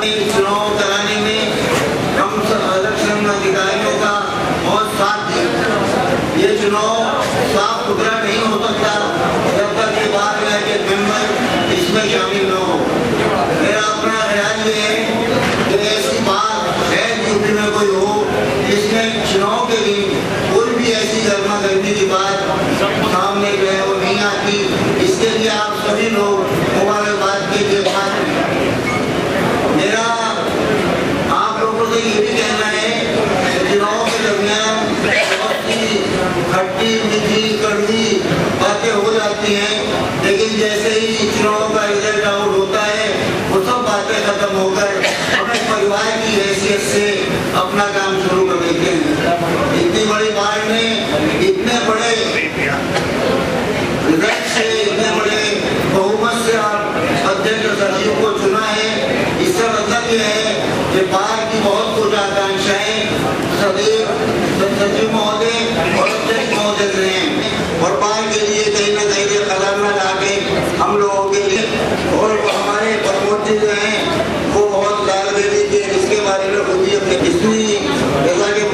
चुनाव कराने में हम इलेक्शन अधिकारियों का बहुत साथ दिया। ये चुनाव साफ सुथरा नहीं हो सकता जब तक ये बात है कि मेंबर इसमें शामिल न हो। मेरा अपना ख्याल ये है कि ऐसी बात है यूपी में कोई हो जिसमें चुनाव के दिन कोई भी ऐसी गर्मा गर्मी की बात सामने जो है वो नहीं आती। इसके लिए आप सभी लोग मुबारकबाद कीजिए। मेरा आप लोगों से ये भी कहना है कि चुनाव के दरमियान बहुत सी खट्टी मीठी कड़वी बातें हो जाती हैं, लेकिन जैसे ही चुनाव का रिजल्ट आउट होता है वो सब बातें खत्म होकर अपने परिवार की हैसियत से अपना काम शुरू कर देते हैं। इतनी बड़ी बाढ़ में इतने बड़े रिजल्ट से, इतने बड़े बहुमत से आप अध्यक्ष सचिव को चुना है। इसका मतलब यह है कि बाढ़ की बहुत कुछ आकांक्षाएं सदैव सचिव महोदय और अध्यक्ष महोदय से हैं और बाढ़ के लिए कहीं न कहीं कदम न लाके हम लोगों के लिए और हमारे प्रमोद जी जो हैं वो बहुत ख्याल दे दीजिए। इसके बारे में खुद ही अपने इसलिए जैसा कि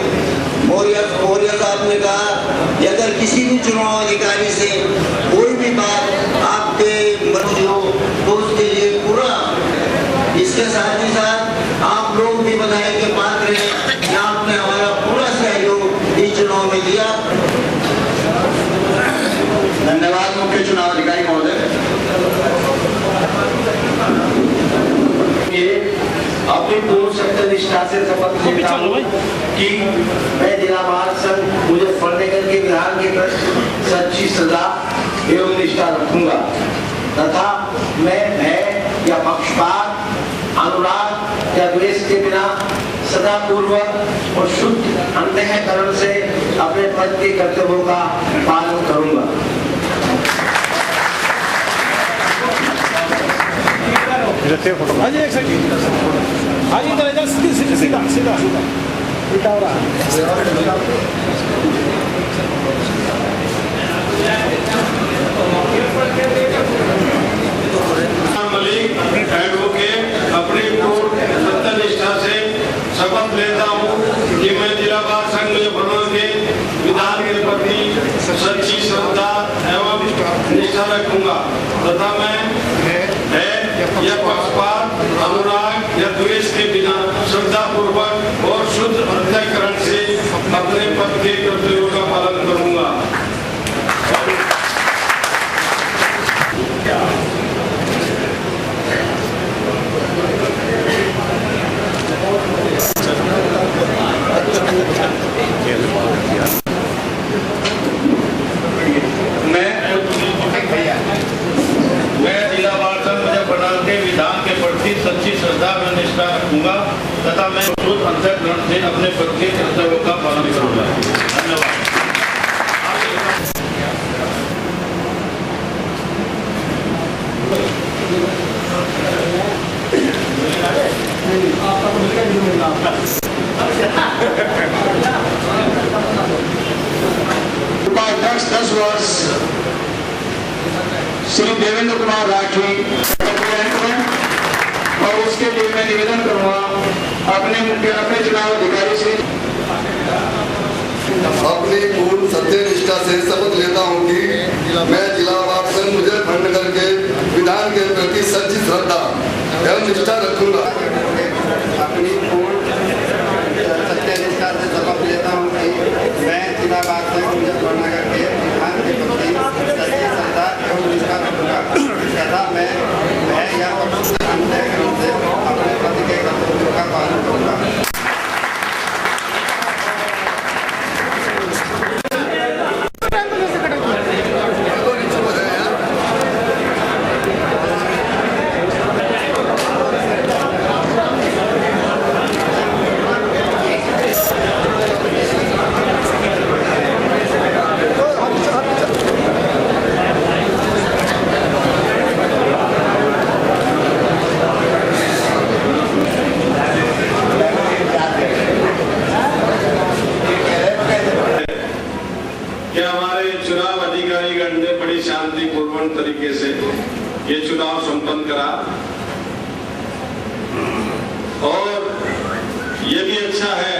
मौर्य साहब ने कहा कि अगर किसी भी चुनाव अधिकारी से कोई भी बात आपके मर्जी हो तो उसके लिए पूरा, इसके साथ ही साथ आप लोग भी बधाई के पात्र हैं कि आपने हमारा पूरा सहयोग इस चुनाव में दिया। धन्यवाद मुख्य चुनाव अधिकारी महोदय। अपनी पूर्ण सत्यनिष्ठा से शपथ लेता हूँ कि मैं जिला बाल संघ मुजफ्फरनगर के विधान के प्रति सच्ची श्रद्धा एवं निष्ठा रखूंगा तथा मैं भय या पक्षपात, अनुराग या द्वेष के बिना सदा पूर्वक और शुद्ध अंतःकरण से अपने पद के कर्तव्यों का पालन करूंगा। आज एक सेकंड, आज इधर सीधा सीधा सीधा सीधा हो रहा मलिक एडवोकेट अपनी पूर्ण सत्यनिष्ठा से शपथ लेता हूँ कि मैं जिला बाल संघ मुजफ्फरनगर के विधान के प्रति सच्ची श्रद्धा एवं निष्ठा रखूंगा तथा मैं या पक्षपात, अनुराग या द्वेष के बिना श्रद्धा पूर्वक और शुद्ध अंतःकरण से अपने पद के कर्तव्यों का पालन करूंगा। मैं जिला बाल संघ मुजफ्फरनगर के विधान के प्रति सच्ची श्रद्धा व निष्ठा रखूंगा तथा मैं शुद्ध अंतःकरण से अपने पद के कर्तव्यों का पालन करूंगा। धन्यवाद। उपाध्यक्ष 10 वर्ष श्री देवेंद्र कुमार राठी और उसके लिए मैं निवेदन करूंगा अपने चुनाव अधिकारी से अपनी पूर्ण सत्यनिष्ठा से शपथ लेता हूं कि मैं जिला बाल संघ मुजफ्फरनगर के विधान के प्रति सच्ची श्रद्धा एवं निष्ठा रखूंगा। अपनी पूर्ण सत्यनिष्ठा से शपथ लेता हूं कि मैं जिला बाल संघ मुजफ्फरनगर के विधान के प्रति सच्ची श्रद्धा एवं निष्ठा रखूंगा तथा मैं या अंतःकरण से अपने पद के कर्तव्यों का पालन करूंगा। शांतिपूर्ण तरीके से ये चुनाव संपन्न करा। अच्छा है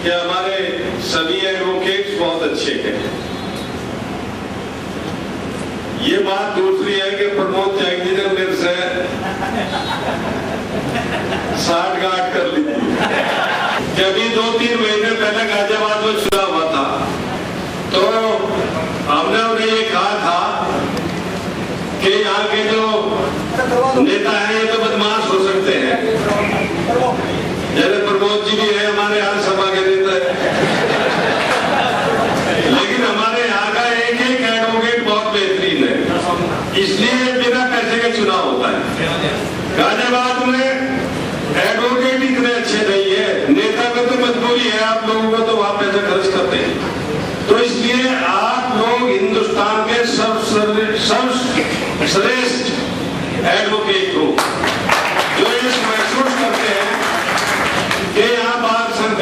कि हमारे सभी एडवोकेट्स बहुत अच्छे हैं। ये बात दूसरी है कि प्रमोद त्यागी ने मेरे से 60-गांठ कर ली थी कि अभी 2-3 महीने पहले गाजियाबाद में चुनाव हुआ था, तो हमने उन्हें ये कहा था कि यहाँ के जो नेता हैं ये तो बदमाश हो सकते हैं, जैसे प्रमोद जी भी है हमारे यहाँ सभा के नेता है, लेकिन हमारे यहाँ का एक एडवोकेट बहुत बेहतरीन है, इसलिए बिना पैसे के चुनाव होता है। गाजियाबाद में एडवोकेट इतने अच्छे नहीं है, नेता को तो मजबूरी है, आप लोगों को तो वहां पैसे खर्च करते हैं, तो इसलिए आप लोग हिंदुस्तान के सर्वश्रेष्ठ एडवोकेट हो, जो ये महसूस करते हैं कि यहाँ बात संघ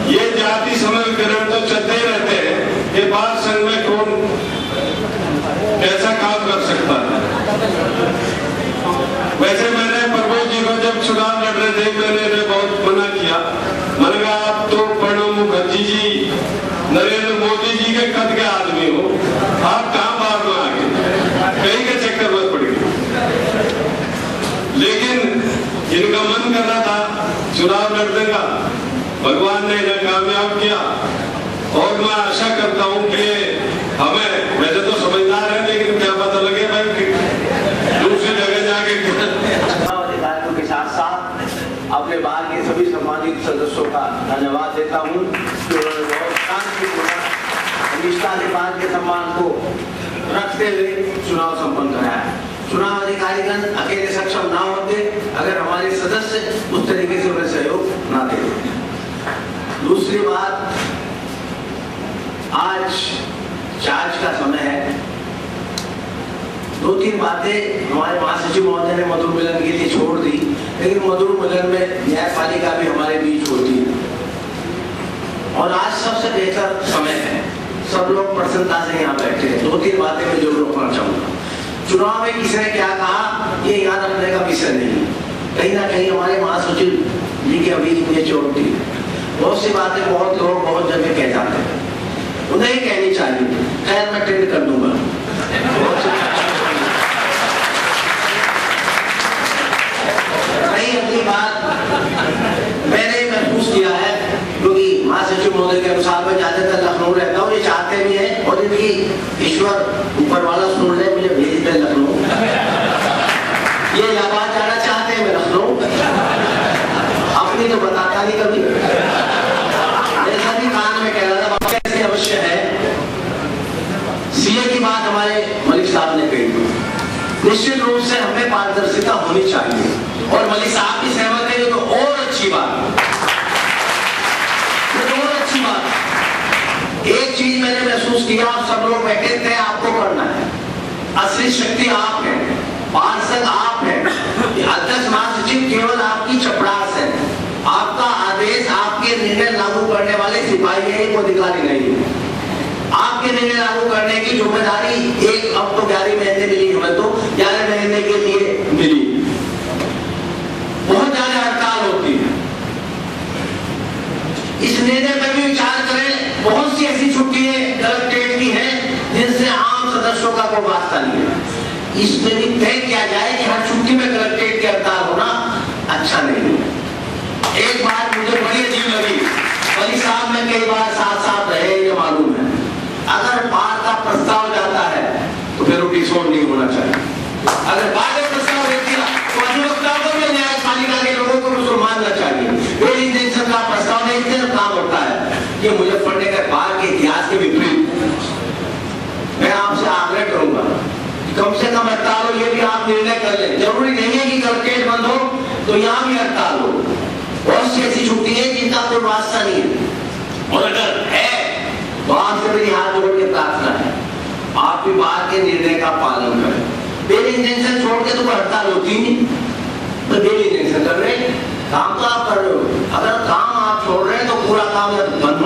ये जाति समीकरण तो चलते ही रहते हैं कि बात संघ में कौन कैसा काम कर सकता है। वैसे मैंने प्रमोद जी को जब चुनाव लड़ रहे थे मैंने बहुत मना किया, मैंने कहा आप तो प्रणब मुखर्जी जी नरेंद्र मोदी जी के कद के आदमी हो, आप कहाँ बाहर में आ गए, कहीं के चक्कर में पड़ गए। लेकिन इनका मन कर रहा था चुनाव लड़ने का, भगवान ने इन्हें कामयाब किया, और मैं आशा करता हूँ कि हमें, वैसे तो समझदार है लेकिन क्या पता लगे भाई दूसरी जगह जाके अधिकारियों के साथ साथ अपने बार के सभी सम्मानित सदस्यों का धन्यवाद देता हूँ कि उन्होंने बहुत शांतिपूर्ण निष्ठा के बाद के सम्मान को रखते हुए चुनाव संपन्न कराया। चुनाव अधिकारीगण अकेले सक्षम ना होते अगर हमारे सदस्य उस तरीके से उन्हें सहयोग ना देते। दूसरी बात, आज चार्ज का समय है, 2-3 बातें हमारे महासचिव महोदय ने मधुर मिलन के लिए छोड़ दी, लेकिन मधुर मिलन में न्यायपालिका भी हमारे बीच होती है और आज सबसे बेहतर समय है, सब लोग प्रसन्नता से यहाँ बैठे हैं। 2-3 बातें मैं जरूर रखना चाहूंगा। चुनाव में किसी ने क्या कहा ये याद रखने का विषय नहीं, कहीं ना कहीं हमारे महासचिव जी की अभी मुझे चोट दी, बहुत सी बातें बहुत लोग बहुत जगह कह जाते हैं, उन्हें ही कहनी चाहिए, खैर मैं टेंड कर दूंगा। अगली बात मैंने महसूस किया है, क्योंकि महासचिव महोदय के अनुसार मैं ज्यादातर लखनऊ रहता हूँ, ये चाहते भी हैं और इनकी ईश्वर ऊपर वाला सुन ले मुझे भेज दे लखनऊ, ये इलाहाबाद जाना चाहते हैं मैं लखनऊ, अपनी तो बताता नहीं कभी, जैसा भी कान में कह रहा था कैसे अवश्य है। सीए की बात हमारे मलिक साहब ने कही, निश्चित रूप से हमें पारदर्शिता होनी चाहिए और मलिक साहब की सहमत है, तो और अच्छी बात, और अच्छी बात। एक चीज मैंने महसूस किया, आप सब लोग बैठे थे, आपको करना है, असली शक्ति आप है, पार्षद आप है, अध्यक्ष महासचिव केवल आपकी चपरास है, आपका आदेश आपके निर्णय लागू करने वाले सिपाही है, वो अधिकारी नहीं है। आपके निर्णय लागू करने की जिम्मेदारी एक, अब तो 11 महीने मिली हमें, तो 11 महीने के लिए मिली, बहुत ज्यादा हड़ताल होती है, इस निर्णय पर भी विचार करें। बहुत सी ऐसी छुट्टियां कलेक्ट्रेट की हैं जिनसे आम सदस्यों का कोई वास्ता नहीं है, इसमें भी तय किया जाए कि हर छुट्टी में कलेक्ट्रेट की हड़ताल होना अच्छा नहीं है। एक बात मुझे बड़ी अजीब लगी, मलिक साहब में कई बार साथ रहे, ये मालूम है, अगर बार का प्रस्ताव जाता है तो फिर एपिसोड नहीं होना चाहिए, अगर बार का प्रस्ताव देती है तो अधिवक्ता को भी न्यायपालिका के लोगों को भी मानना चाहिए। वेरिफिकेशन का प्रस्ताव देखते हैं काम होता है, ये मुजफ्फरनगर बार के इतिहास के विपरीत। मैं आपसे आग्रह करूंगा कम से कम हड़ताल हो, ये भी आप निर्णय कर लें, जरूरी नहीं है कि कलेक्ट्रेट बंद हो तो यहाँ भी हड़ताल हो, बहुत सी ऐसी छुट्टी है जिनका कोई वास्ता नहीं है, और अगर है तो आपसे मेरी हाथ जोड़ के प्रार्थना है आप भी बाहर के निर्णय का पालन करें। डेली इंजेक्शन छोड़ के तो हड़ताल होती नहीं, तो डेली इंजेक्शन कर रहे, काम तो आप कर रहे हो, अगर काम आप छोड़ रहे हैं तो पूरा काम बंद